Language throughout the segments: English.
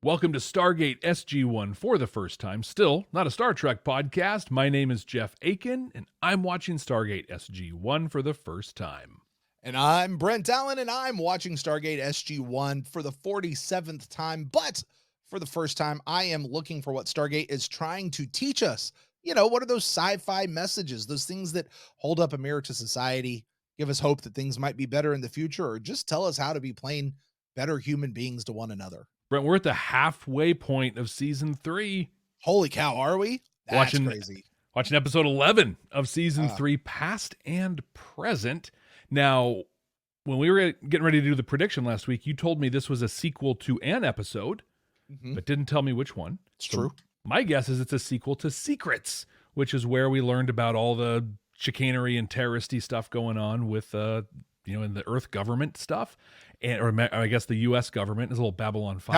Welcome to Stargate SG1 for the first time. Still, not a Star Trek podcast. My name is Jeff Aiken, and I'm watching Stargate SG1 for the first time. And I'm Brent Allen, and I'm watching Stargate SG1 for the 47th time. But for the first time, I am looking for what Stargate is trying to teach us. You know, what are those sci-fi messages, those things that hold up a mirror to society, give us hope that things might be better in the future, or just tell us how to be plain better human beings to one another. Brent, we're at the halfway point of season 3. Holy cow, are we? That's crazy. Watching episode 11 of season 3, past and present. Now, when we were getting ready to do the prediction last week, you told me this was a sequel to an episode, but didn't tell me which one. It's true. My guess is it's a sequel to Secrets, which is where we learned about all the chicanery and terroristy stuff going on with, in the Earth government stuff. Or I guess the U.S. government is a little Babylon 5.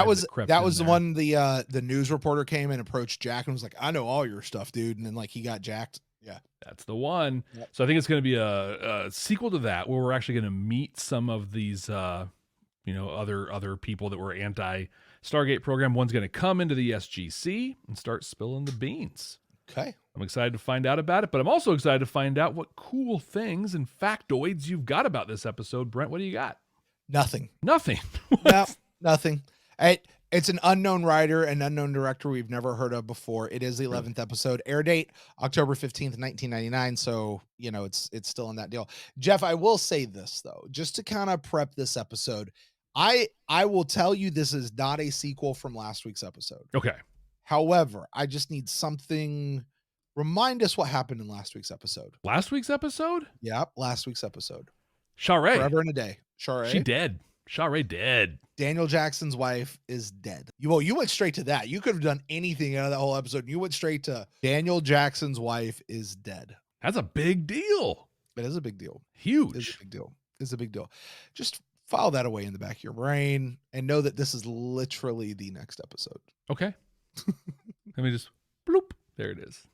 That was the one the news reporter came and approached Jack and was like, "I know all your stuff, dude." And then he got jacked. Yeah, that's the one. Yep. So I think it's going to be a sequel to that, where we're actually going to meet some of these, other people that were anti-Stargate program. One's going to come into the SGC and start spilling the beans. Okay. I'm excited to find out about it, but I'm also excited to find out what cool things and factoids you've got about this episode. Brent, what do you got? Nothing. No, nothing. It's an unknown writer and unknown director we've never heard of before. It is the 11th episode. Air date, October 15th, 1999. So, it's still in that deal. Jeff, I will say this, though, just to kind of prep this episode. I will tell you this is not a sequel from last week's episode. Okay. However, I just need something. Remind us what happened in last week's episode. Last week's episode? Yep, last week's episode. Sharae. Forever and a Day. Sharae. She dead. Sharae dead. Daniel Jackson's wife is dead. You went straight to that. You could have done anything out of that whole episode. You went straight to Daniel Jackson's wife is dead. That's a big deal. It is a big deal. Huge. It's a big deal. It's a big deal. Just file that away in the back of your brain and know that this is literally the next episode. Okay. Let me just bloop. There it is.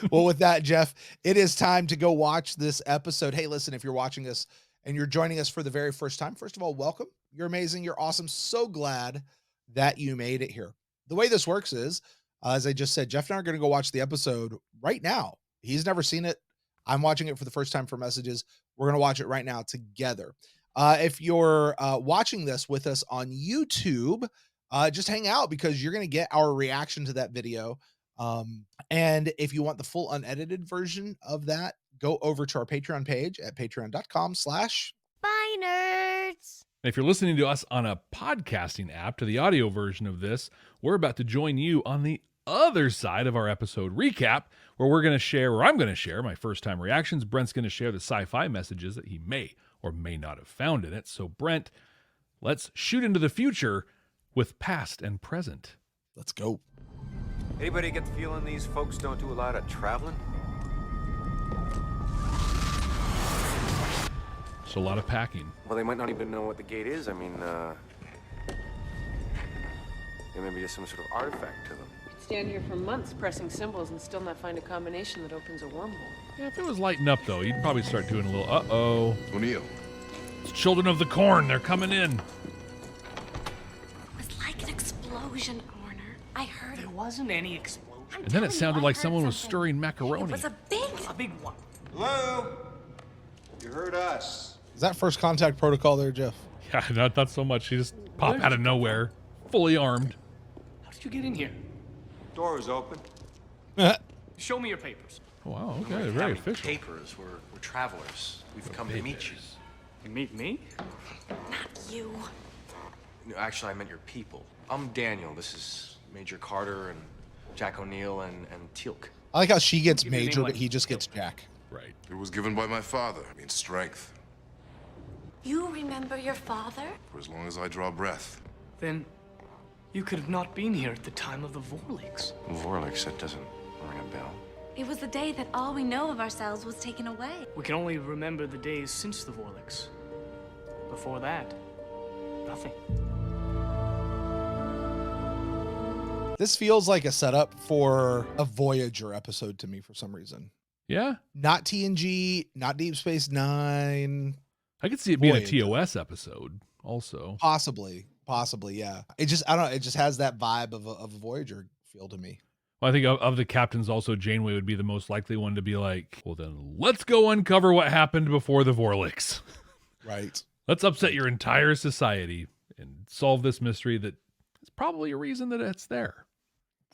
Well, with that, Jeff, it is time to go watch this episode. Hey, listen, if you're watching this and you're joining us for the very first time, first of all, welcome. You're amazing. You're awesome. So glad that you made it here. The way this works is, as I just said, Jeff and I are going to go watch the episode right now. He's never seen it. I'm watching it for the first time for messages. We're going to watch it right now together. If you're watching this with us on YouTube, just hang out because you're going to get our reaction to that video. And if you want the full unedited version of that, go over to our Patreon page at patreon.com/Bye Nerds. If you're listening to us on a podcasting app to the audio version of this, we're about to join you on the other side of our episode recap, where I'm going to share my first time reactions. Brent's going to share the sci-fi messages that he may or may not have found in it. So Brent, let's shoot into the future with past and present. Let's go. Anybody get the feeling these folks don't do a lot of traveling? So a lot of packing. Well, they might not even know what the gate is. I mean, it may be just some sort of artifact to them. Stand here for months pressing symbols and still not find a combination that opens a wormhole. Yeah, if it was lighting up, though, you'd probably start doing a little, uh-oh. O'Neill. It's Children of the Corn. They're coming in. It was like an explosion, Warner. I heard There wasn't any explosion. And then it sounded like someone was stirring macaroni. It was a big one. Hello? You heard us. Is that first contact protocol there, Jeff? Yeah, not so much. She just popped out of nowhere, fully armed. How did you get in here? Door is open. Show me your papers. Oh, wow, okay, very official. Papers. We're travelers. We've come to meet you. You meet me? Not you. No, actually, I meant your people. I'm Daniel. This is Major Carter and Jack O'Neill and Teal'c. I like how she gets Give me a Major, name but like he just gets Jack. Right. It was given by my father. It means strength. You remember your father? For as long as I draw breath. Then you could have not been here at the time of the Vorlix. Vorlix, that doesn't ring a bell. It was the day that all we know of ourselves was taken away. We can only remember the days since the Vorlix. Before that, nothing. This feels like a setup for a Voyager episode to me for some reason. Yeah? Not TNG, not Deep Space Nine. I could see it being Voyager. a TOS episode also. Possibly. Possibly, yeah. It just, I don't know, it just has that vibe of a Voyager feel to me. Well, I think of the captains also, Janeway would be the most likely one to be like, well, then let's go uncover what happened before the Vorlix. Right. Let's upset your entire society and solve this mystery that is probably a reason that it's there.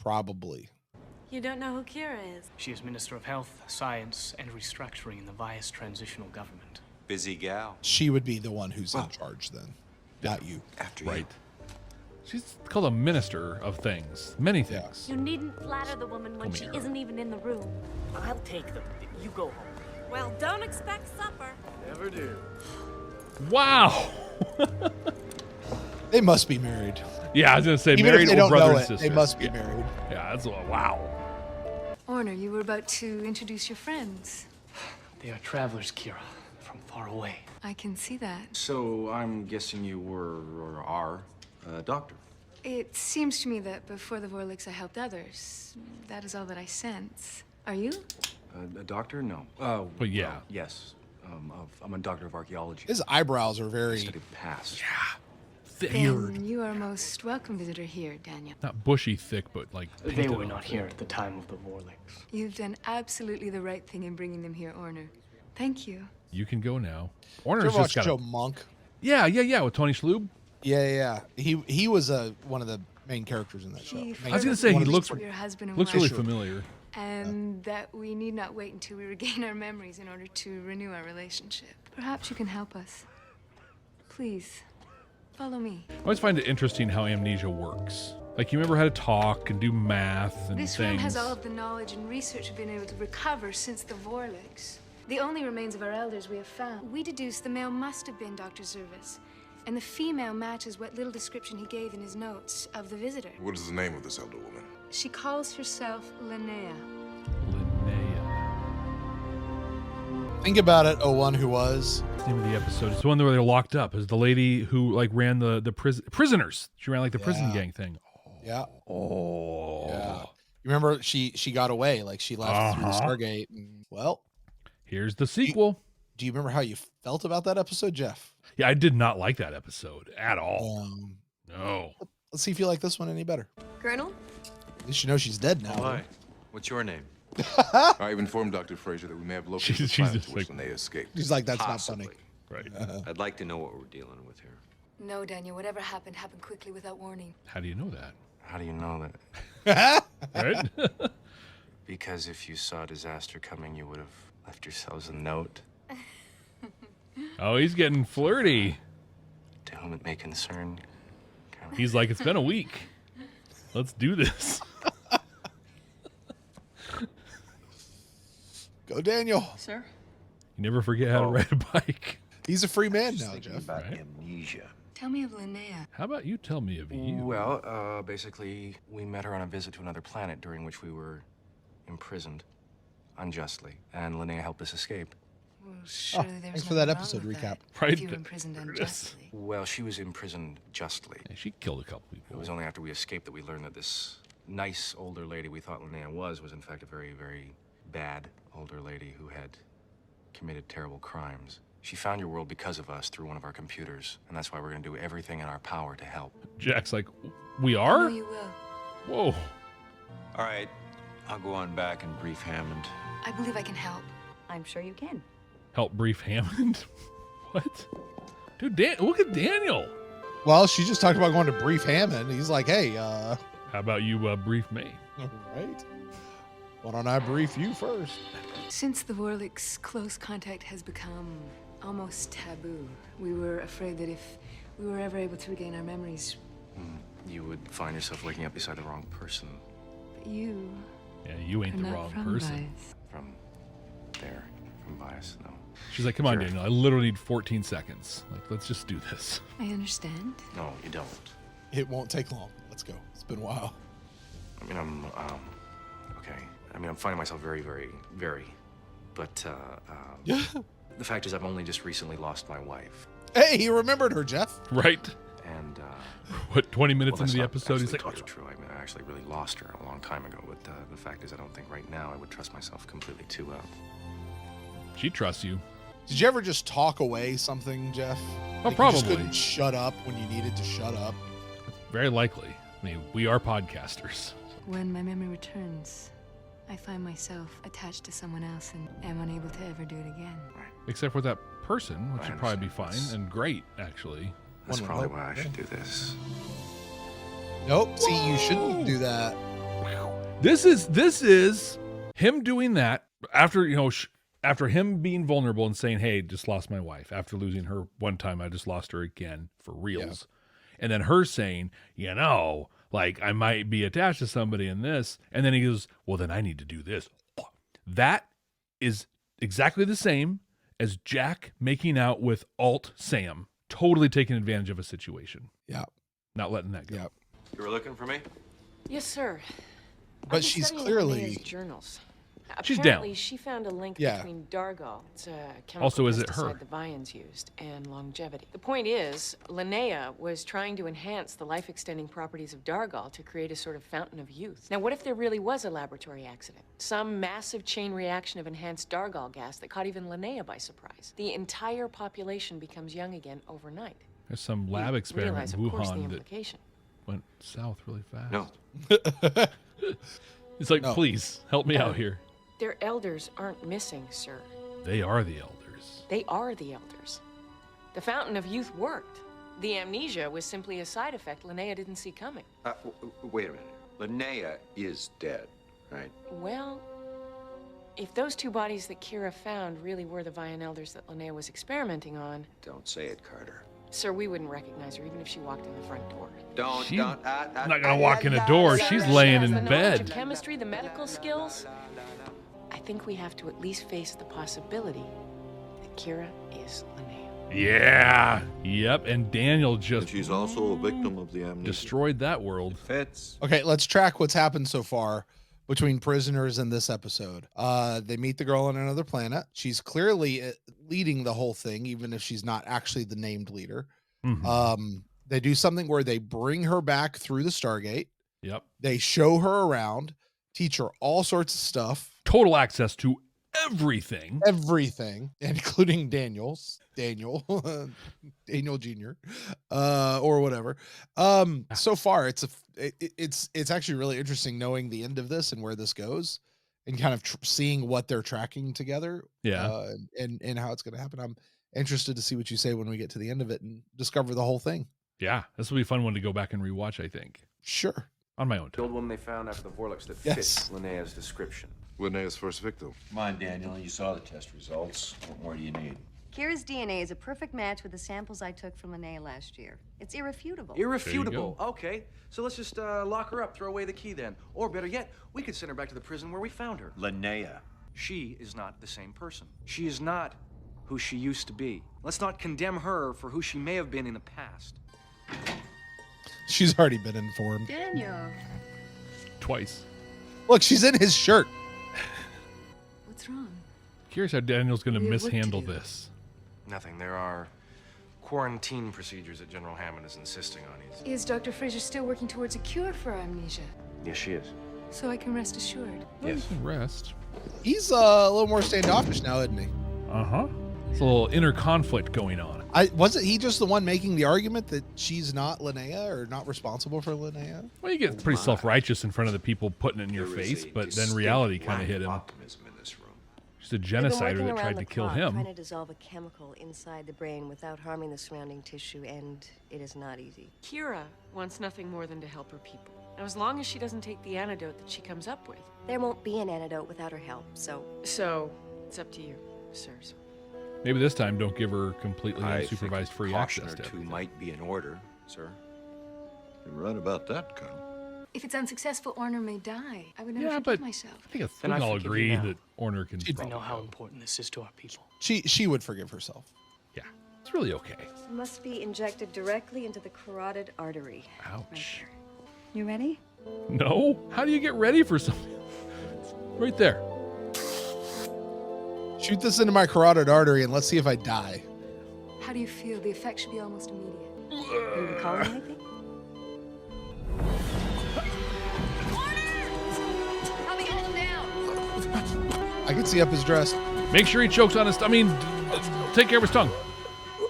Probably. You don't know who Kira is? She is Minister of Health, Science, and Restructuring in the Vias Transitional Government. Busy gal. She would be the one who's in charge then, not you. After Right. She's called a minister of things, many Yeah. things. You needn't flatter the woman when Come she here. isn't even in the room. I'll take them. You go home. Well, don't expect supper. Never do. Wow. They must be married. Yeah, I was gonna say Even married if they or don't brother know and it, sister. they must be Yeah. married. Yeah, that's wow. Orner, you were about to introduce your friends. They are travelers, Kira, from far away. I can see that. So I'm guessing you were or are a doctor. It seems to me that before the Vorlix I helped others. That is all that I sense. Are you? A doctor? No. But yeah. well, yes. I'm a doctor of archaeology. His eyebrows are I very, studied the past. Thick. Then you are most welcome visitor here, Daniel. Not bushy thick, but like They painted were on not thick. here at the time of the Vorlix. You've done absolutely the right thing in bringing them here, Orner. Thank you. You can go now. Did Orner's you ever just watch got Joe Monk? Yeah, with Tony Shalhoub. Yeah. He was one of the main characters in that show. He I was gonna say One he of the looks stories. your husband and looks wife, really familiar. and that we need not wait until we regain our memories in order to renew our relationship. Perhaps you can help us. Please, follow me. I always find it interesting how amnesia works. Like you remember how to talk and do math and This things. room has all of the knowledge and research we've been able to recover since the Vorlix. The only remains of our elders we have found. We deduce the male must have been Dr. Zervis, and the female matches what little description he gave in his notes of the visitor. What is the name of this elder woman? She calls herself Lynnea. Linnea. Think about it, one who was. What's the name of the episode? It's the one where they're locked up. Is the lady who like ran the prisoners? She ran like the prison Yeah. gang thing. Yeah. Oh. Yeah. You remember she got away, like she left through the Stargate. And, well, Here's the sequel. do you remember how you felt about that episode, Jeff? Yeah, I did not like that episode at all. No. Let's see if you like this one any better. Colonel? At least you know she's dead now. Hi. What's your name? I've informed Dr. Fraser that we may have located She's the planet just to which like- Linnea escaped. She's like, that's Possibly. not Right. I'd like to know what we're dealing with here. No, Daniel, whatever happened quickly without warning. How do you know that? How do you know that? funny. Right? Because if you saw disaster coming, you would have left yourselves a note. Oh, he's getting flirty. To whom it may concern. He's like, it's been a week. Let's do this. Go, Daniel. Sir? You never forget how to ride a bike. He's a free man now, Jeff. about Right. amnesia. Tell me of Lynnea. How about you tell me of you? Well, basically, we met her on a visit to another planet during which we were imprisoned unjustly, and Lynnea helped us escape. Well, surely there's thanks for nothing that wrong episode with recap. that, Right. If you were imprisoned unjustly. Well, she was imprisoned justly. Yeah, she killed a couple It people. was only after we escaped that we learned that this nice older lady we thought Lynnea was in fact a very, very bad older lady who had committed terrible crimes. She found your world because of us through one of our computers, and that's why we're going to do everything in our power to help. Jack's like, we I know are? you will. Whoa. All right. I'll go on back and brief Hammond. I believe I can help. I'm sure you can. Help brief Hammond? What? Dude, look at Daniel. Well, she just talked about going to brief Hammond. He's like, hey, How about you brief me? right? Why don't I brief you first? Since the Vorlix, close contact has become almost taboo. We were afraid that if we were ever able to regain our memories, You would find yourself waking up beside the wrong person but you Yeah, you ain't are the not wrong from person. Vice. from there, from bias. No, She's like, come on, Sure. Daniel. I literally need 14 seconds. Like, let's just do this. I understand. no, you don't. It won't take long. Let's go. It's been a while. I mean, I'm okay. I mean, I'm finding myself very, very, very. But the fact is, I've only just recently lost my wife, Hey, he remembered her, Jeff. Right? and What, 20 minutes well, that's into the not episode, he's actually like, totally true. I mean, I actually really lost her a long time ago. But the fact is, I don't think right now I would trust myself completely to she trusts you. Did you ever just talk away something, Jeff? Oh, You just probably. couldn't shut up when you needed to shut up. Very likely. I mean, we are podcasters. When my memory returns, I find myself attached to someone else and am unable to ever do it again. Except for that person, which I would probably be understand. fine and great, actually. That's One would probably hope, why I yeah. should do this. Nope. See, you shouldn't do that. This is him doing that after, after him being vulnerable and saying, hey, just lost my wife. After losing her one time, I just lost her again for reals. And then her saying, like I might be attached to somebody in this. And then he goes, well, then I need to do this. That is exactly the same as Jack making out with Alt Sam, totally taking advantage of a situation. Yeah. Not letting that go. Yeah. You were looking for me? Yes, sir. But she's clearly- Linnea's journals. She's Apparently, down. she found a link Yeah. between Dargal, it's a chemical Also, is it her? pesticide the Vians used, and longevity. The point is, Lynnea was trying to enhance the life-extending properties of Dargal to create a sort of fountain of youth. Now, what if there really was a laboratory accident? Some massive chain reaction of enhanced Dargal gas that caught even Lynnea by surprise. The entire population becomes young again overnight. There's some lab You experiment realize, in of course, the Wuhan that implication. went south really fast. No. It's like, No. please help me out here. Their elders aren't missing, sir. They are the elders. They are the elders. The fountain of youth worked. The amnesia was simply a side effect Lynnea didn't see coming. Wait a minute. Lynnea is dead, right? Well, if those two bodies that Kira found really were the Vian elders that Lynnea was experimenting on, Don't say it, Carter. sir, we wouldn't recognize her even if she walked in the front door. Don't. She's not gonna walk in a door. She's laying Has in the knowledge of bed. chemistry, the medical skills. I think we have to at least face the possibility that Kira is Lynnea. Yeah. Yep. And Daniel just She's also a victim of the amnesia. destroyed that world. Fits. Okay, let's track what's happened so far between prisoners in this episode. They meet the girl on another planet. She's clearly leading the whole thing, even if she's not actually the named leader. Mhm. They do something where they bring her back through the Stargate. Yep. They show her around, teach her all sorts of stuff, Total access to everything. everything, including Daniel Daniel Jr. Or whatever. So far it's actually really interesting knowing the end of this and where this goes and kind of seeing what they're tracking together. Yeah. And how it's going to happen. I'm interested to see what you say when we get to the end of it and discover the whole thing. Yeah. This will be a fun one to go back and rewatch, I think. Sure. On my own The old time. woman they found after the Vorlix that Yes. fits Linnea's description. Linnea's first victim. Come on, Daniel. You saw the test results. What more do you need? Kira's DNA is a perfect match with the samples I took from Lynnea last year. It's irrefutable. Irrefutable. Okay, so let's just lock her up, throw away the key then. Or better yet, we could send her back to the prison where we found her. Lynnea. She is not the same person. She is not who she used to be. Let's not condemn her for who she may have been in the past. She's already been informed. Daniel, Twice. Look, she's in his shirt. what's wrong? Curious how Daniel's going to We have work to mishandle do. this. Nothing. There are quarantine procedures that General Hammond is insisting on. Is Dr. Fraser still working towards a cure for amnesia? Yes, she is. So I can rest assured. Yes. Rest. He's a little more standoffish now, isn't he? Uh-huh. It's a little inner conflict going on. Wasn't he just the one making the argument that she's not Lynnea or not responsible for Lynnea? Well, you get pretty self-righteous in front of the people putting it in your There is face, a but then distinct reality kind lack of hit of him. optimism in this room. She's a We've been genocider working that around tried the to kill clock, him. trying to dissolve a chemical inside the brain without harming the surrounding tissue, and it is not easy. Kira wants nothing more than to help her people. Now, as long as she doesn't take the antidote that she comes up with. There won't be an antidote without her help, so So, it's up to you, sirs. Maybe this time don't give her completely I unsupervised think free caution access or to two everything. might be in order, sir. You're right about that, Colonel. If it's unsuccessful, Orner may die. I would never Yeah, forgive but myself. I think Then we I can all forgive you agree now. that Orner can I probably know how go. important this is to our people. She would forgive herself. Yeah, it's really okay. it must be injected directly into the carotid artery. Ouch. You ready? No? How do you get ready for something? Right there. Shoot this into my carotid artery and let's see if I die. How do you feel? The effect should be almost immediate. Are you recalling anything? Help me hold him down. I can see up his dress. Make sure he chokes on his... take care of his tongue.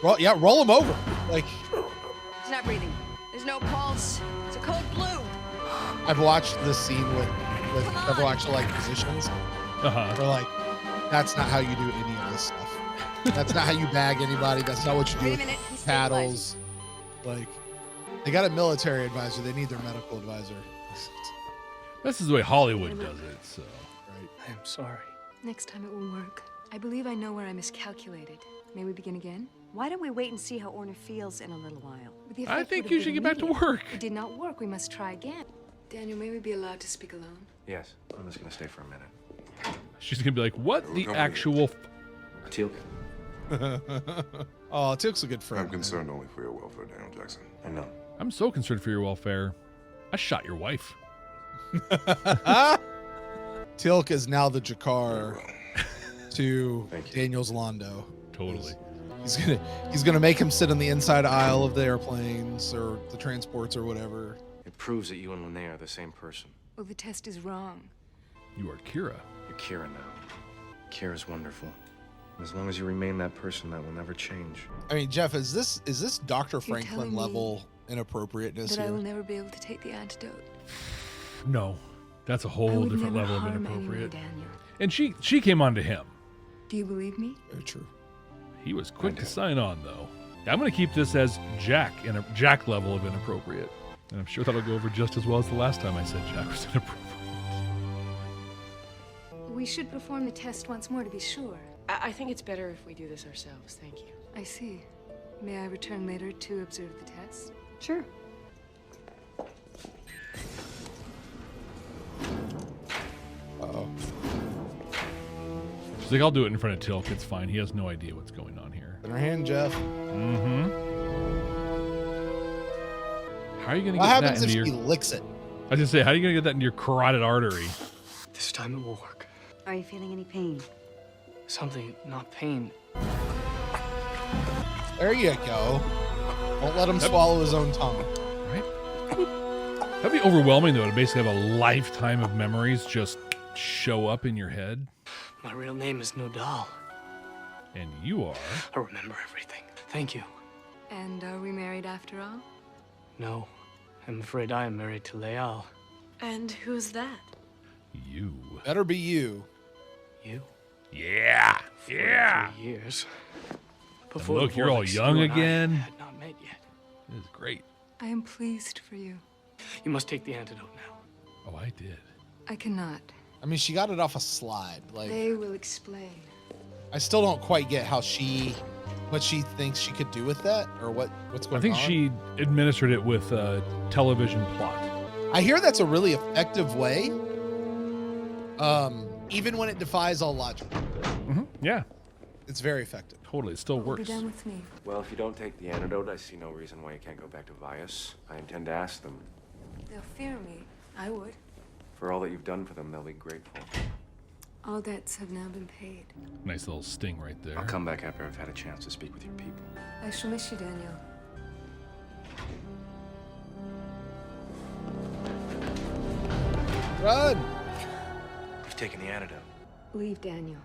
Well, yeah, roll him over. Like, He's not breathing. There's no pulse. It's a code blue. I've watched this scene with several actual like physicians. Where like, that's not how you do any of this stuff. That's not how you bag anybody. That's not what you do Wait a with minute, he's paddles. Like, they got a military advisor. They need their medical advisor. This is the way Hollywood does it. So. Right. I am sorry. Next time it will work. I believe I know where I miscalculated. May we begin again? Why don't we wait and see how Orner feels in a little while? But the I effect think would you have should been get back to immediate. work. It did not work. We must try again. Daniel, may we be allowed to speak alone? Yes, I'm just gonna stay for a minute. She's gonna be like, "What the actual?" Teal'c. Oh, Teal'c's a good friend. I'm concerned only for your welfare, Daniel Jackson. I know. I'm so concerned for your welfare. I shot your wife. Teal'c is now the Jakar to Daniel's Londo. Totally. He's gonna make him sit on the inside aisle of the airplanes or the transports or whatever. It proves that you and Lynnea are the same person. Well, the test is wrong. You are Kira. You're Kira now. Kira's wonderful. As long as you remain that person, that will never change. I mean, Jeff, is this Dr. You're Franklin telling me level inappropriateness That I here? will never be able to take the antidote. No, that's a I whole would different never level of harm anyone, inappropriate. Daniel. And she came on to him. Do you believe me? Very true. He was quick to sign on, though. I'm going to keep this as Jack and a Jack level of inappropriate, and I'm sure that'll go over just as well as the last time I said Jack was inappropriate. We should perform the test once more to be sure. I think it's better if we do this ourselves. Thank you. I see. May I return later to observe the test? Sure. Uh-oh. She's like, I'll do it in front of Teal'c. It's fine. He has no idea what's going on here. In her hand, Jeff. Mm-hmm. How are you going to What get that happens into if your... she licks it? I was going to say, how are you going to get that into your carotid artery? This time it will work. Are you feeling any pain? Something, not pain. There you go. Don't let him swallow his own tongue. Right? That'd be overwhelming, though, to basically have a lifetime of memories just show up in your head. My real name is Nodal. And you are... I remember everything. Thank you. And are we married after all? No, I'm afraid I am married to Leal. And who's that? You. Better be you. You? Yeah. Yeah. 3 years. And look, you're all Vortex, young you and I again. had not met yet. This is great. I am pleased for you. You must take the antidote now. Oh, I did. I cannot. I mean, she got it off a slide. Like, They will explain. I still don't quite get how what she thinks she could do with that, or what's going on. I think she administered it with a television plot. I hear that's a really effective way. Even when it defies all logic. Mm-hmm. Yeah. It's very effective. Totally. It still Be works. done with me. Well, if you don't take the antidote, I see no reason why you can't go back to Vias. I intend to ask them. They'll fear me. I would. For all that you've done for them, they'll be grateful. All debts have now been paid. Nice little sting right there. I'll come back after I've had a chance to speak with your people. I shall miss you, Daniel. Run! You've taken the antidote. Leave, Daniel.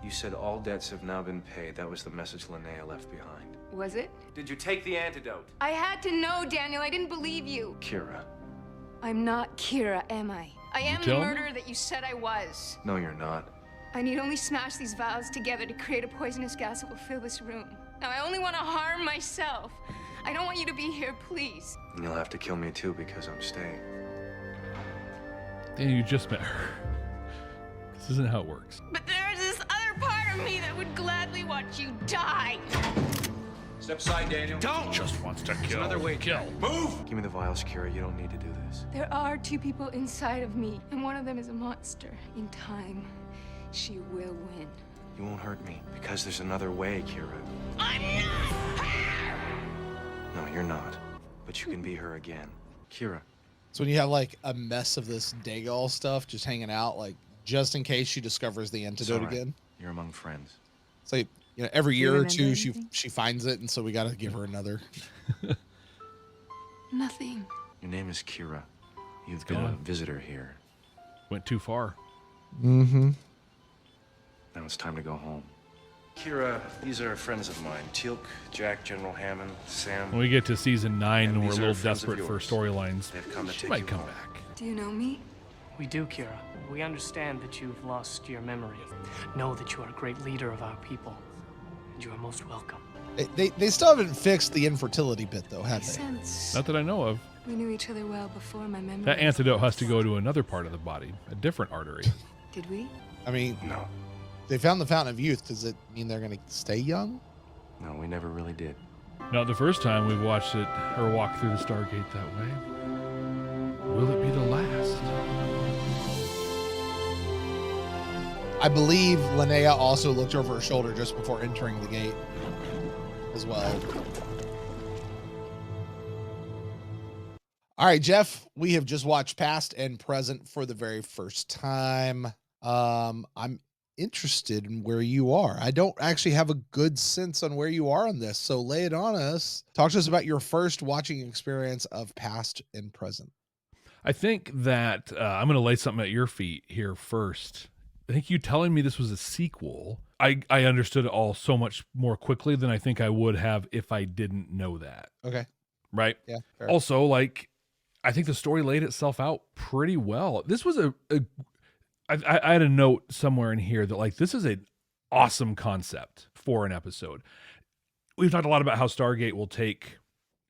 You said all debts have now been paid. That was the message Lynnea left behind. Was it? Did you take the antidote? I had to know, Daniel. I didn't believe you. Kira. I'm not Kira, am I? I am the tell me? murderer that you said I was. No, you're not. I need only smash these vials together to create a poisonous gas that will fill this room. Now, I only want to harm myself. I don't want you to be here, please. And you'll have to kill me too because I'm staying. And you just met her. This isn't how it works. But there's this other part of me that would gladly watch you die. Step aside, Daniel. Don't! Just wants to kill. Another way. Kill. Move! Give me the vials, Kira. You don't need to do this. There are two people inside of me, and one of them is a monster. In time, she will win. You won't hurt me because there's another way, Kira. I'm not her! No, you're not. But you can be her again. Kira. So when you have like a mess of this Dagal stuff just hanging out, like just in case she discovers the antidote Sorry. again. You're among friends. It's like, you know, every Do you year or remember two anything? she finds it, and so we got to give her another. Nothing. Your name is Kira. You've been Yeah. a visitor here. Went too far. Mm-hmm. Now it's time to go home. Kira, these are friends of mine. Teal'c, Jack, General Hammond, Sam. When we get to season 9 and we're a these are little friends of desperate for yours. storylines, They've come to she take might you come home. back. Do you know me? We do, Kira. We understand that you've lost your memory. Know that you are a great leader of our people, and you are most welcome. They still haven't fixed the infertility bit, though, have they? Sense. Not that I know of. We knew each other well before my memory. That antidote has to go to another part of the body, a different artery. Did we? I mean, No. they found the Fountain of Youth. Does it mean they're going to stay young? No, we never really did. Not the first time we've watched it or walked through the Stargate that way. Will it be the last? I believe Lynnea also looked over her shoulder just before entering the gate as well. All right, Jeff, we have just watched Past and Present for the very first time. I'm interested in where you are. I don't actually have a good sense on where you are on this, so lay it on us. Talk to us about your first watching experience of Past and Present. I think that I'm going to lay something at your feet here first. I think you telling me this was a sequel, I understood it all so much more quickly than I think I would have if I didn't know that. Okay. Right? Yeah. Fair. Also, like, I think the story laid itself out pretty well. This was I had a note somewhere in here that, like, this is an awesome concept for an episode. We've talked a lot about how Stargate will take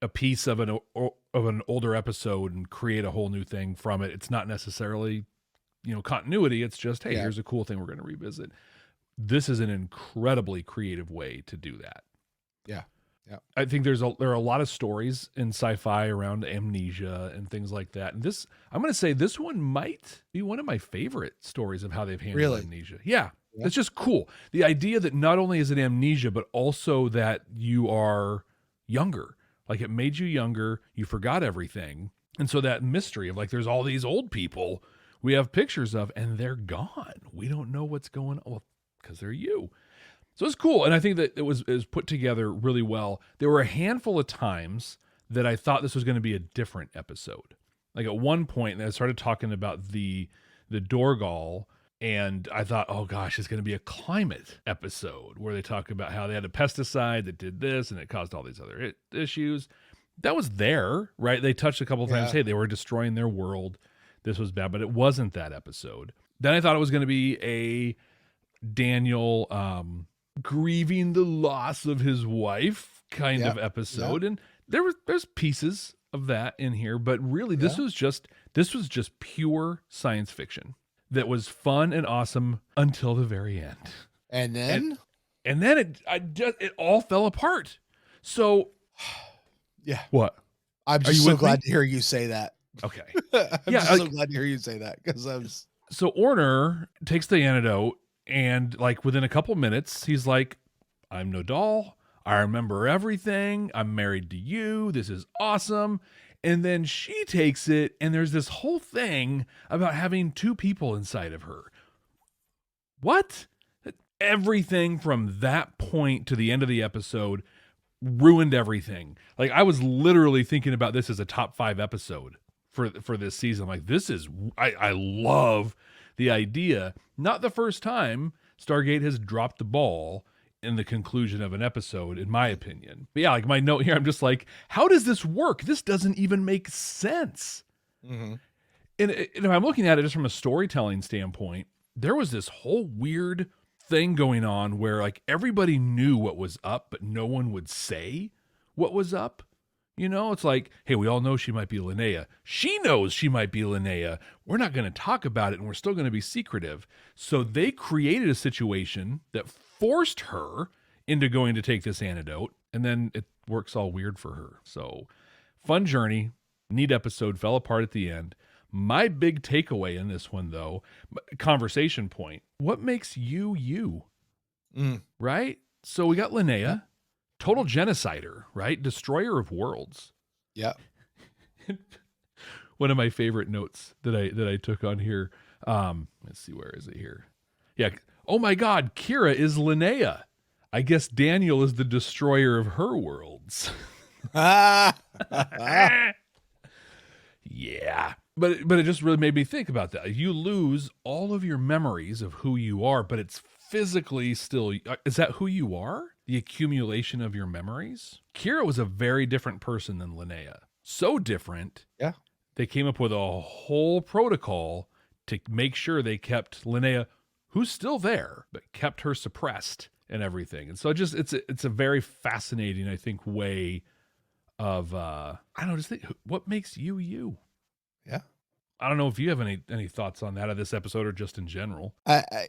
a piece of an older episode and create a whole new thing from it. It's not necessarily, continuity. It's just, hey, here's a cool thing we're going to revisit. This is an incredibly creative way to do that. Yeah. Yeah. I think there are a lot of stories in sci-fi around amnesia and things like that. And this, I'm going to say this one might be one of my favorite stories of how they've handled amnesia. Yeah. It's just cool. The idea that not only is it amnesia, but also that you are younger. Like, it made you younger. You forgot everything. And so that mystery of, like, there's all these old people we have pictures of and they're gone. We don't know what's going on. Well, because they're you. So it's cool. And I think that it was put together really well. There were a handful of times that I thought this was going to be a different episode. Like, at one point, I started talking about the Dorgal, and I thought, oh gosh, it's going to be a climate episode where they talk about how they had a pesticide that did this and it caused all these other issues. That was there, right? They touched a couple of times, hey, they were destroying their world. This was bad, but it wasn't that episode. Then I thought it was going to be a Daniel grieving the loss of his wife kind of episode. And there's pieces of that in here, but really this was just pure science fiction that was fun and awesome until the very end. And then it all fell apart. So yeah. What? I'm just so glad to hear you say that. Okay. I'm just so glad to hear you say that, because I was. So Orner takes the antidote, and, like, within a couple minutes, he's like, I'm no doll. I remember everything. I'm married to you. This is awesome. And then she takes it, and there's this whole thing about having two people inside of her. What? Everything from that point to the end of the episode ruined everything. Like, I was literally thinking about this as a top 5 episode for this season. Like, this is, I love the idea. Not the first time Stargate has dropped the ball in the conclusion of an episode, in my opinion. But yeah, like, my note here, I'm just like, how does this work? This doesn't even make sense. Mm-hmm. And if I'm looking at it just from a storytelling standpoint, there was this whole weird thing going on where, like, everybody knew what was up, but no one would say what was up. It's like, hey, we all know she might be Lynnea. She knows she might be Lynnea. We're not going to talk about it, and we're still going to be secretive. So they created a situation that forced her into going to take this antidote, and then it works all weird for her. So, fun journey, neat episode, fell apart at the end. My big takeaway in this one, though, conversation point, what makes you you? Right? So we got Lynnea, total genocider, right? Destroyer of worlds. Yeah. One of my favorite notes that I took on here. Let's see, where is it here? Yeah. Oh my God, Kira is Lynnea. I guess Daniel is the destroyer of her worlds. Yeah. But it just really made me think about that. You lose all of your memories of who you are, but it's physically still, is that who you are? The accumulation of your memories? Kira was a very different person than Lynnea. So different. Yeah. They came up with a whole protocol to make sure they kept Lynnea, who's still there, but kept her suppressed and everything. And so it's a very fascinating, I think, way of, I don't know, just think, what makes you you? Yeah. I don't know if you have any thoughts on that of this episode or just in general.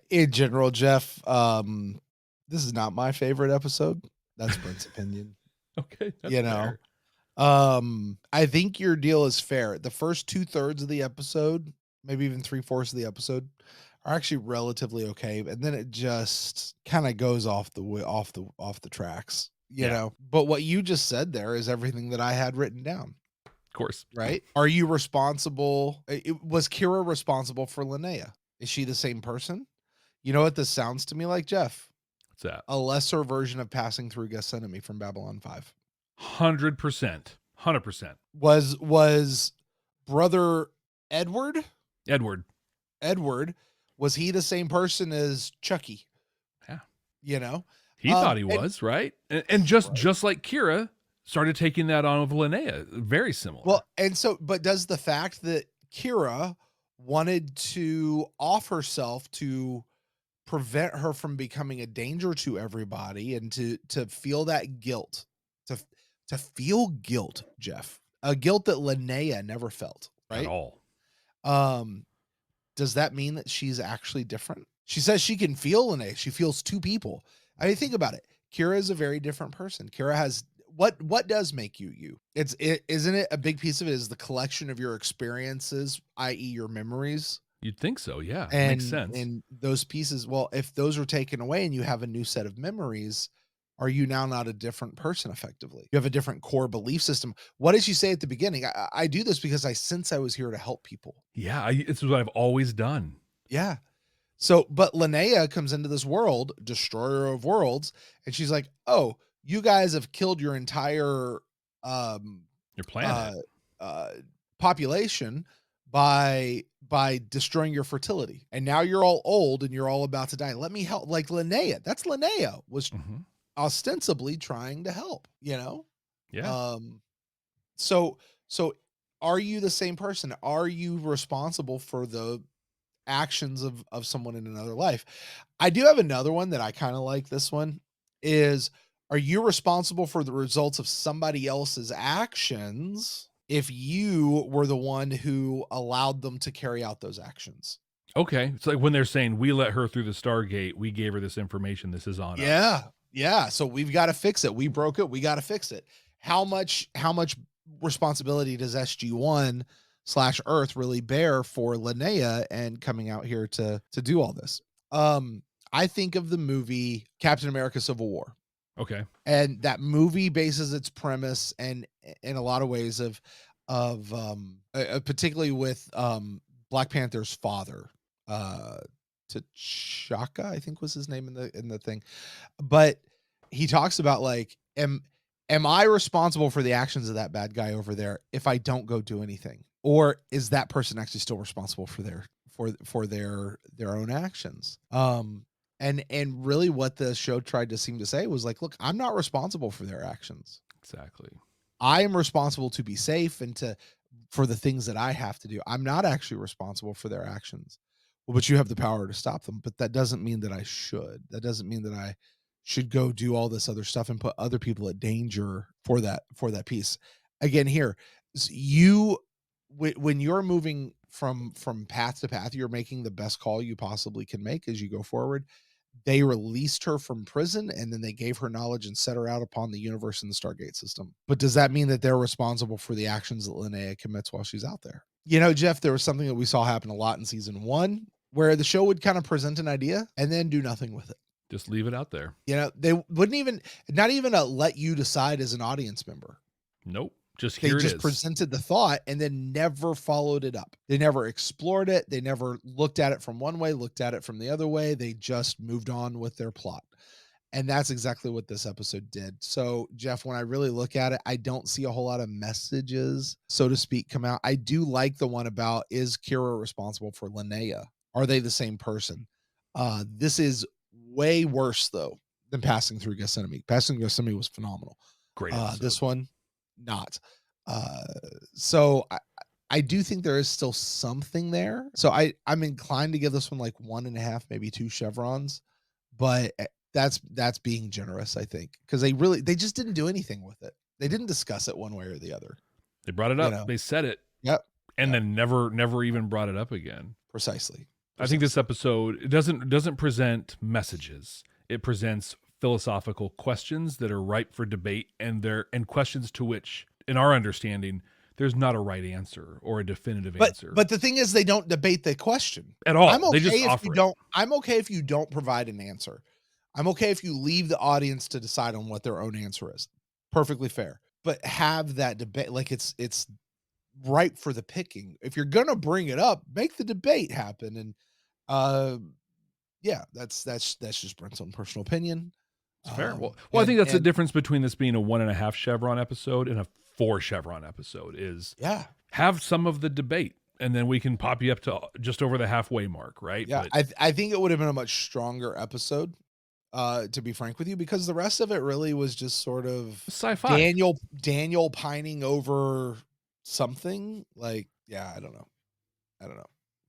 In general, Jeff, this is not my favorite episode. That's Brent's opinion. Okay. That's You know, fair. I think your deal is fair. The first 2/3 of the episode, maybe even 3/4 of the episode, are actually relatively okay, and then it just kind of goes off the tracks, you know. But what you just said there is everything that I had written down. Of course. Right? Are you responsible? Was Kira responsible for Lynnea? Is she the same person? You know what this sounds to me like, Jeff? What's that? A lesser version of passing through Gethsemane from Babylon 5. 100%. 100%. Was brother Edward? Edward. Was he the same person as Chucky? Yeah. You know? He thought he was, right? And just like Kira started taking that on with Lynnea. Very similar. Well, and so, but does the fact that Kira wanted to off herself to prevent her from becoming a danger to everybody and to feel that guilt, to feel guilt, Jeff, a guilt that Lynnea never felt, right? At all. Does that mean that she's actually different? She says she can feel Lynnea. She feels two people. I mean, think about it. Kira is a very different person. Kira has what does make you you? Isn't it a big piece of it is the collection of your experiences, i.e. your memories? You'd think so, yeah. And, makes sense. And those pieces, well, if those are taken away and you have a new set of memories, are you now not a different person effectively? You have a different core belief system. What did you say at the beginning? I do this because I sense I was here to help people. Yeah, it's what I've always done. Yeah. So, but Lynnea comes into this world, destroyer of worlds, and she's like, oh, you guys have killed your entire your planet population by destroying your fertility. And now you're all old and you're all about to die. Let me help. Like Lynnea, that's Lynnea was ostensibly trying to help, you know? Yeah. So are you the same person? Are you responsible for the actions of someone in another life? I do have another one that I kind of like. This one is, are you responsible for the results of somebody else's actions if you were the one who allowed them to carry out those actions? Okay. It's like when they're saying we let her through the Stargate, we gave her this information, this is on us. Yeah. So we've got to fix it. We broke it. We got to fix it. How much responsibility does SG1/Earth really bear for Lynnea and coming out here to do all this? I think of the movie Captain America Civil War. Okay. And that movie bases its premise and in a lot of ways of particularly with Black Panther's father, T'Chaka, I think was his name in the thing. But he talks about like, am I responsible for the actions of that bad guy over there if I don't go do anything? Or is that person actually still responsible for their own actions? And really what the show tried to seem to say was like, look, I'm not responsible for their actions. Exactly. I am responsible to be safe and for the things that I have to do. I'm not actually responsible for their actions. Well, but you have the power to stop them. But that doesn't mean that I should. That doesn't mean that I should go do all this other stuff and put other people at danger for that piece. Again, here, when you're moving from path to path, you're making the best call you possibly can make as you go forward. They released her from prison and then they gave her knowledge and set her out upon the universe in the Stargate system. But does that mean that they're responsible for the actions that Lynnea commits while she's out there? You know, Jeff, there was something that we saw happen a lot in season 1 where the show would kind of present an idea and then do nothing with it. Just leave it out there. You know, they wouldn't not even let you decide as an audience member. Nope. They just presented the thought and then never followed it up. They never explored it. They never looked at it from one way, looked at it from the other way. They just moved on with their plot. And that's exactly what this episode did. So, Jeff, when I really look at it, I don't see a whole lot of messages, so to speak, come out. I do like the one about, is Kira responsible for Lynnea? Are they the same person? This is way worse, though, than Passing Through Gethsemane. Passing Through Gethsemane was phenomenal. Great episode. This one, not. So I do think there is still something there. So I'm inclined to give this one like 1.5, maybe 2 chevrons, but that's being generous, I think, because they just didn't do anything with it. They didn't discuss it one way or the other. They brought it up. They said it. Yep. And then never even brought it up again. Precisely. I think this episode, it doesn't present messages. It presents philosophical questions that are ripe for debate, and questions to which, in our understanding, there's not a right answer or a definitive answer. But the thing is, they don't debate the question at all. I'm okay they just if offer you it. don't. I'm okay if you don't provide an answer. I'm okay if you leave the audience to decide on what their own answer is. Perfectly fair. But have that debate, like it's ripe for the picking. If you're gonna bring it up, make the debate happen. And yeah, that's just Brent's own personal opinion. It's fair. Well, I think that's the difference between this being a 1.5 chevron episode and a 4 chevron episode is have some of the debate, and then we can pop you up to just over the halfway mark, right? Yeah, but I think it would have been a much stronger episode, to be frank with you, because the rest of it really was just sort of sci-fi. Daniel pining over something. Like, yeah, I don't know.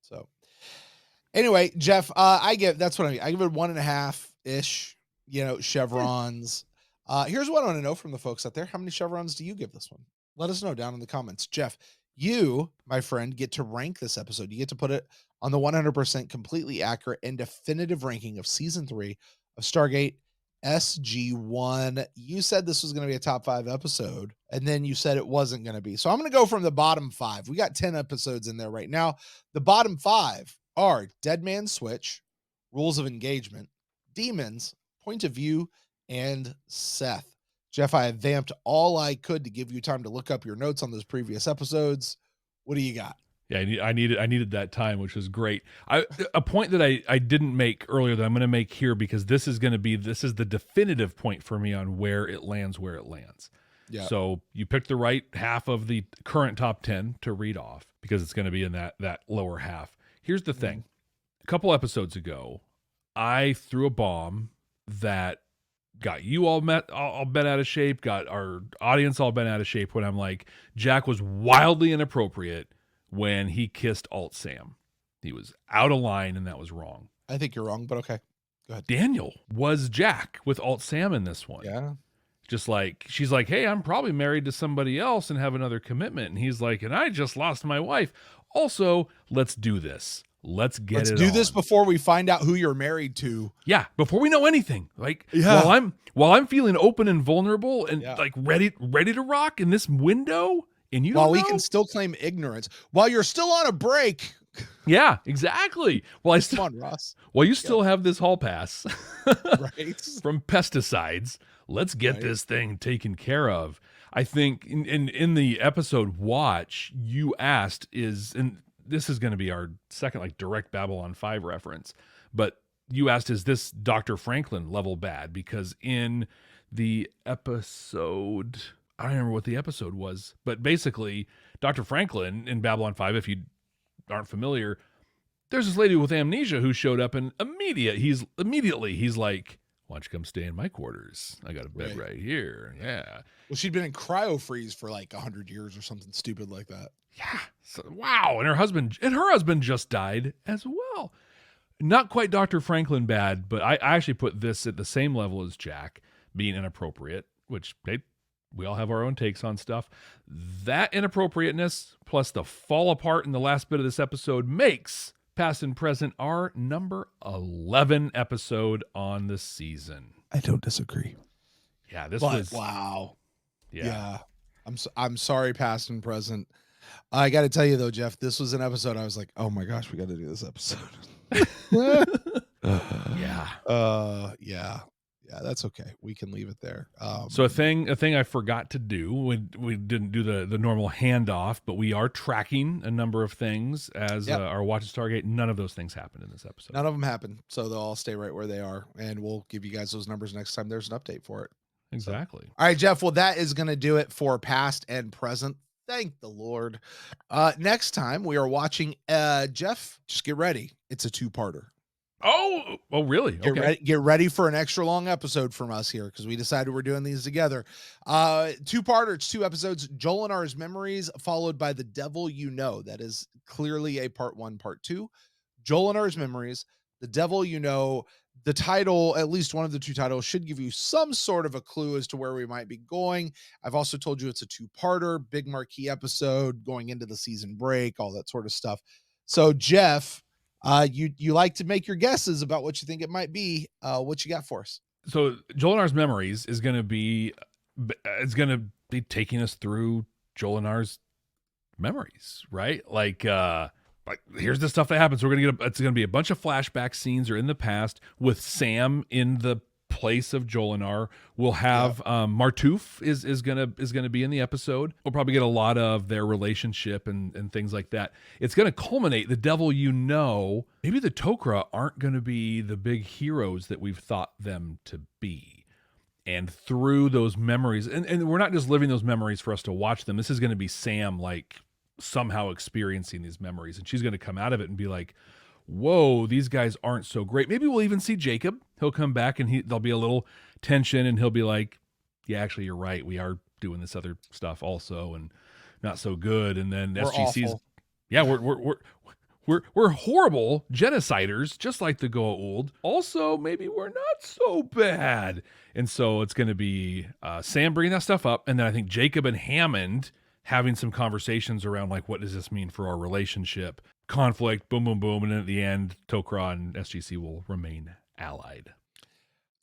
So anyway, Jeff, that's what I give it 1.5-ish, chevrons. Here's what I want to know from the folks out there. How many chevrons do you give this one? Let us know down in the comments. Jeff, you, my friend, get to rank this episode. You get to put it on the 100% completely accurate and definitive ranking of season 3 of Stargate SG1. You said this was going to be a top 5 episode, and then you said it wasn't going to be. So I'm going to go from the bottom 5. We got 10 episodes in there right now. The bottom 5 are Dead Man's Switch, Rules of Engagement, Demons, Point of View, and Seth. Jeff, I have vamped all I could to give you time to look up your notes on those previous episodes. What do you got? Yeah, I needed that time, which was great. A point that I didn't make earlier that I'm going to make here, because this is the definitive point for me on where it lands. Yeah. So you picked the right half of the current top 10 to read off, because it's going to be in that lower half. Here's the thing. A couple episodes ago, I threw a bomb that got you all bent out of shape, got our audience all bent out of shape, when I'm like, Jack was wildly inappropriate when he kissed Alt Sam. He was out of line, and that was wrong. I think you're wrong, but okay. Go ahead. Daniel was Jack with Alt Sam in this one. Yeah. Just like, she's like, hey, I'm probably married to somebody else and have another commitment. And he's like, and I just lost my wife. Also, let's do this. Let's do this before we find out who you're married to. Yeah, before we know anything. Like, while I'm feeling open and vulnerable and like ready to rock in this window, and you we can still claim ignorance while you're still on a break. Yeah, exactly. Well, come on, Ross. Well, you still have this hall pass right from pesticides. Let's get this thing taken care of. I think in the episode watch, you asked and this is going to be our second like direct Babylon 5 reference, but you asked, is this Dr. Franklin level bad? Because in the episode, I don't remember what the episode was, but basically Dr. Franklin in Babylon 5, if you aren't familiar, there's this lady with amnesia who showed up, and immediately he's like, why don't you come stay in my quarters? I got a bed right here. Yeah. Well, she'd been in cryo freeze for like 100 years or something stupid like that. Yeah. So, wow. And her husband just died as well. Not quite Dr. Franklin bad, but I actually put this at the same level as Jack being inappropriate, which we all have our own takes on stuff. That inappropriateness plus the fall apart in the last bit of this episode makes Past and Present our number 11 episode on the season. I don't disagree. Yeah, this was wow. Yeah. I'm sorry, Past and Present. I got to tell you though, Jeff, this was an episode I was like, oh my gosh, we got to do this episode. Yeah. Yeah. Yeah, that's okay. We can leave it there. So a thing I forgot to do, we didn't do the normal handoff, but we are tracking a number of things as our Watch at Stargate. None of those things happened in this episode. None of them happened. So they'll all stay right where they are. And we'll give you guys those numbers next time there's an update for it. Exactly. So, all right, Jeff. Well, that is going to do it for past and present. Thank the Lord. Next time we are watching, Jeff, just get ready. It's a 2-parter. Oh, really? Get ready for an extra long episode from us here because we decided we're doing these together. 2-parter, it's 2 episodes. Jal'Zha's memories, followed by The Devil You Know. That is clearly a part 1, part 2. Jal'Zha's memories, The Devil You Know. The title, at least one of the 2 titles, should give you some sort of a clue as to where we might be going. I've also told you it's a 2-parter, big marquee episode going into the season break, all that sort of stuff. So, Jeff, you like to make your guesses about what you think it might be. What you got for us? So Jal'Zha's memories is going to be taking us through Jal'Zha's memories, right? Like here's the stuff that happens. It's going to be a bunch of flashback scenes or in the past with Sam in the place of Jal'Zha. We'll have Martouf is gonna be in the episode. We'll probably get a lot of their relationship and things like that. It's gonna culminate. The Devil You Know. Maybe the Tok'ra aren't gonna be the big heroes that we've thought them to be. And through those memories, and we're not just living those memories for us to watch them. This is gonna be Sam like somehow experiencing these memories, and she's gonna come out of it and be like, whoa, these guys aren't so great. Maybe we'll even see Jacob. He'll come back and there'll be a little tension and he'll be like, yeah, actually, you're right. We are doing this other stuff also and not so good. And then SGC's, awful. Yeah, we're horrible genociders, just like the Goa'uld. Also, maybe we're not so bad. And so it's going to be Sam bringing that stuff up. And then I think Jacob and Hammond having some conversations around like, what does this mean for our relationship? Conflict, boom, boom, boom. And then at the end, Tok'ra and SGC will remain allied.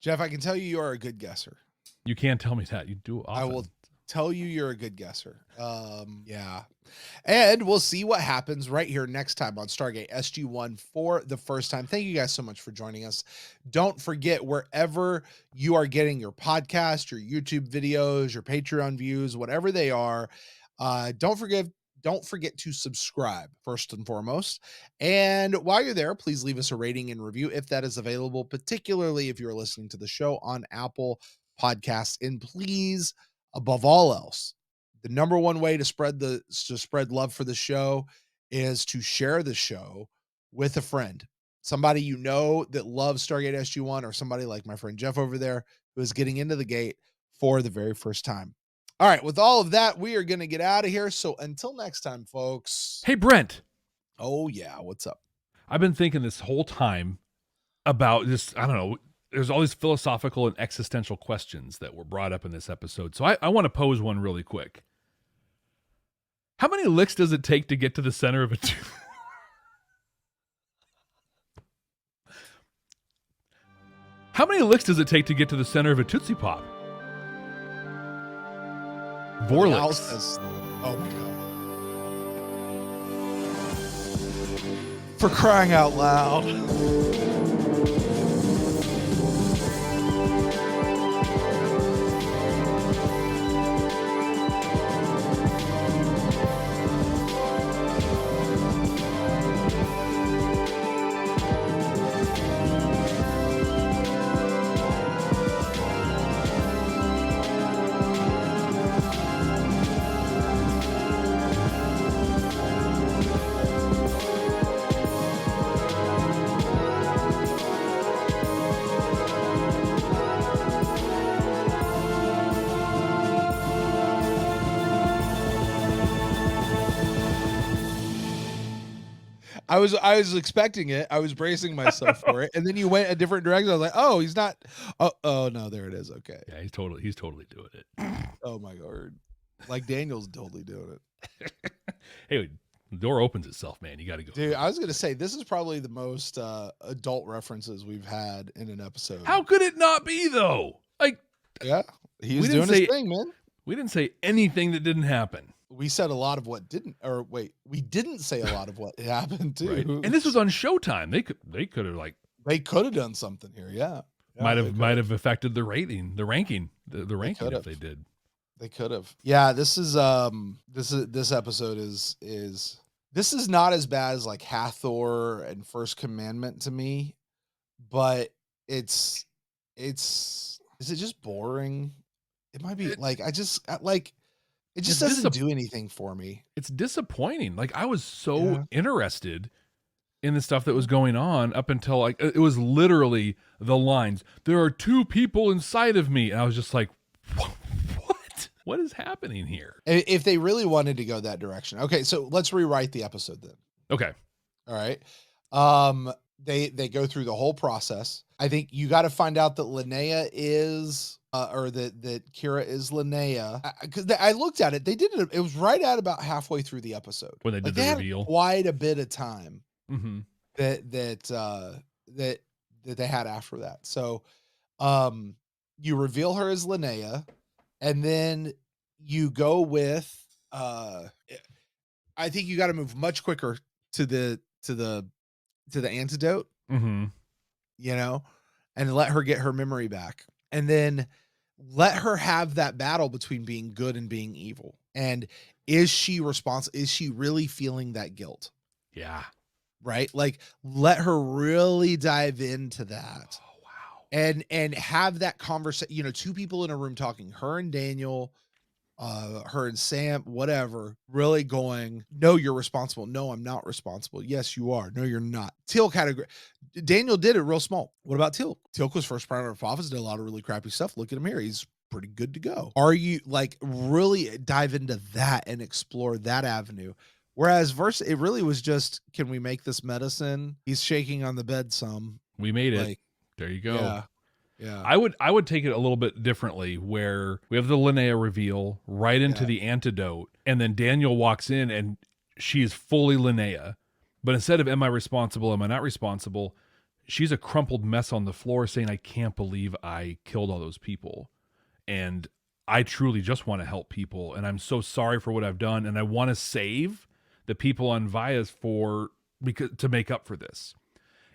Jeff, I can tell you are a good guesser. You can't tell me that. You do often. I will tell you you're a good guesser. Yeah. And we'll see what happens right here next time on Stargate SG1 for the first time. Thank you guys so much for joining us. Don't forget, wherever you are getting your podcast, your YouTube videos, your Patreon views, whatever they are, don't forget to subscribe first and foremost. And while you're there, please leave us a rating and review if that is available, particularly if you're listening to the show on Apple Podcasts. And please, above all else, the number one way to spread love for the show is to share the show with a friend, somebody you know that loves Stargate SG1, or somebody like my friend Jeff over there who is getting into the gate for the very first time. All right, with all of that, we are going to get out of here. So until next time, folks. Hey, Brent. Oh, yeah. What's up? I've been thinking this whole time about this. I don't know. There's all these philosophical and existential questions that were brought up in this episode. So I want to pose one really quick. How many licks does it take to get to the center of a tooth? How many licks does it take to get to the center of a Tootsie Pop? Vorlix. Oh my God. For crying out loud. I was expecting it. I was bracing myself for it, and then you went a different direction. I was like, "Oh, he's not." Oh no, there it is. Okay. Yeah, he's totally doing it. Oh my God, like Daniel's totally doing it. Hey, the door opens itself, man. You got to go. Dude, I was gonna say this is probably the most adult references we've had in an episode. How could it not be though? Like, yeah, he was doing his thing, man. We didn't say anything that didn't happen. We said a lot of what didn't, or wait, we didn't say a lot of what happened too. Right. And this was on Showtime. They could have done something here. Yeah. might have affected the ranking, the ranking if they did. They could have. Yeah, this episode is this is not as bad as like Hathor and First Commandment to me, but is it just boring? It might be it just doesn't do anything for me. It's disappointing. Like I was so interested in the stuff that was going on up until like it was literally the lines. There are two people inside of me, and I was just like, what is happening here? If they really wanted to go that direction. Okay, so let's rewrite the episode then. Okay. All right. They go through the whole process. I think you got to find out that Lynnea is or that Kira is Lynnea. Because I looked at it. They did it. It was right at about halfway through the episode. When they did the reveal. Had quite a bit of time that they had after that. So you reveal her as Lynnea. And then you go with, I think you got to move much quicker to the antidote, you know, and let her get her memory back, and then let her have that battle between being good and being evil. And is she responsible? Is she really feeling that guilt? Yeah. Right. Like let her really dive into that. And have that conversation, you know, two people in a room talking, her and Daniel, her and Sam, whatever, really going, no, you're responsible. No, I'm not responsible. Yes, you are. No, you're not. Teal'c had Daniel did it real small. What about Teal'c? Teal'c was first primary of office, did a lot of really crappy stuff. Look at him here. He's pretty good to go. Are you like really dive into that and explore that avenue? Whereas it really was just, can we make this medicine? He's shaking on the bed some. We made it. There you go. Yeah. I would take it a little bit differently, where we have the Lynnea reveal right into the antidote, and then Daniel walks in and she is fully Lynnea. But instead of am I responsible, am I not responsible, she's a crumpled mess on the floor saying, I can't believe I killed all those people. And I truly just want to help people, and I'm so sorry for what I've done, and I want to save the people on Vias to make up for this.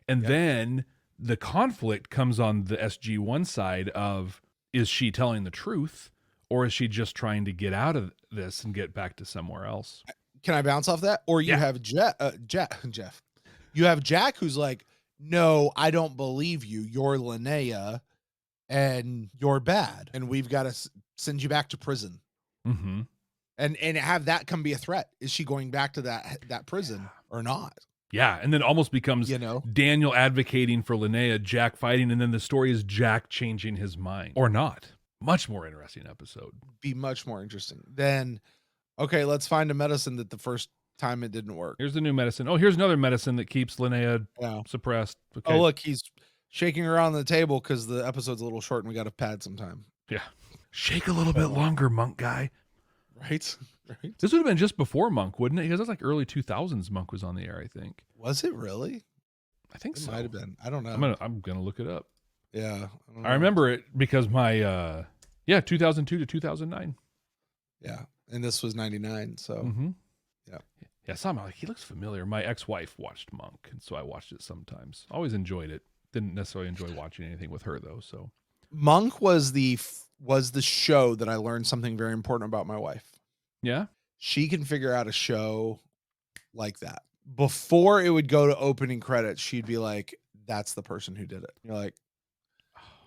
And then the conflict comes on the SG1 side of, is she telling the truth, or is she just trying to get out of this and get back to somewhere else? Can I bounce off that? Or you have Jeff. You have Jack, who's like, no, I don't believe you. You're Lynnea and you're bad. And we've got to send you back to prison. And have that come be a threat. Is she going back to that prison or not? Yeah, and then almost becomes, you know, Daniel advocating for Lynnea, Jack fighting, and then the story is Jack changing his mind. Or not. Much more interesting episode. Be much more interesting. Then, okay, let's find a medicine that the first time it didn't work. Here's the new medicine. Oh, here's another medicine that keeps Lynnea suppressed. Okay. Oh, look, he's shaking her on the table because the episode's a little short and we got to pad some time. Yeah. Shake a little bit longer, monk guy. Right? This would have been just before Monk, wouldn't it? Because that's like early 2000s Monk was on the air, I think. Was it really? I think so. Might have been. I don't know. I'm gonna look it up. Yeah. I remember it because my 2002 to 2009. Yeah. And this was 99, so yeah. Yeah, somehow like he looks familiar. My ex-wife watched Monk, and so I watched it sometimes. Always enjoyed it. Didn't necessarily enjoy watching anything with her though, so. Monk was the show that I learned something very important about my wife. Yeah. She can figure out a show like that. Before it would go to opening credits, she'd be like, that's the person who did it. You're like,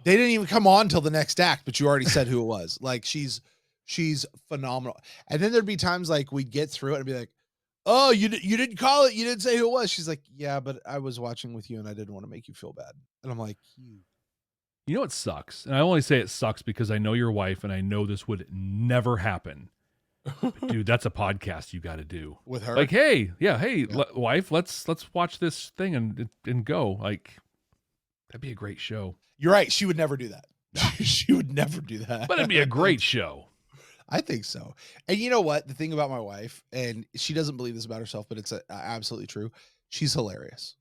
they didn't even come on till the next act, but you already said who it was. Like she's phenomenal. And then there'd be times like we'd get through it and be like, oh, you didn't call it. You didn't say who it was. She's like, yeah, but I was watching with you and I didn't want to make you feel bad. And I'm like, you know, it sucks. And I only say it sucks because I know your wife and I know this would never happen. But dude, that's a podcast you got to do with her. Like, hey, wife, let's watch this thing and go. Like, that'd be a great show. You're right. She would never do that. She would never do that. But it'd be a great show. I think so. And you know what? The thing about my wife, and she doesn't believe this about herself, but it's absolutely true. She's hilarious.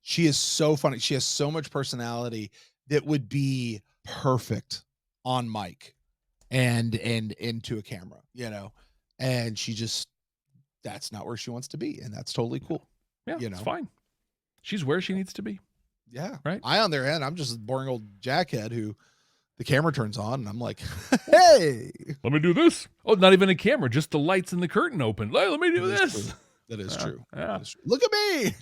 She is so funny. She has so much personality that would be perfect on mic and into a camera, you know, and that's not where she wants to be. And that's totally cool. Yeah, you know, it's fine. She's where she needs to be. Yeah. Right. I, on their end, I'm just a boring old jackhead who the camera turns on and I'm like, hey, let me do this. Oh, not even a camera, just the lights and the curtain open. Let me do That is this. true. That is Yeah, true. yeah. That is true. Look at me.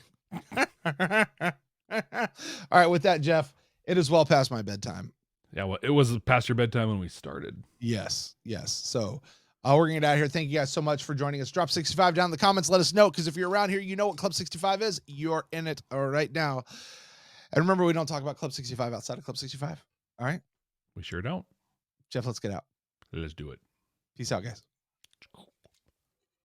All right. With that, Jeff, it is well past my bedtime. Yeah, well, it was past your bedtime when we started. Yes. So we're going to get out of here. Thank you guys so much for joining us. Drop 65 down in the comments. Let us know, because if you're around here, you know what Club 65 is. You're in it right now. And remember, we don't talk about Club 65 outside of Club 65. All right. We sure don't. Jeff, let's get out. Let's do it. Peace out, guys.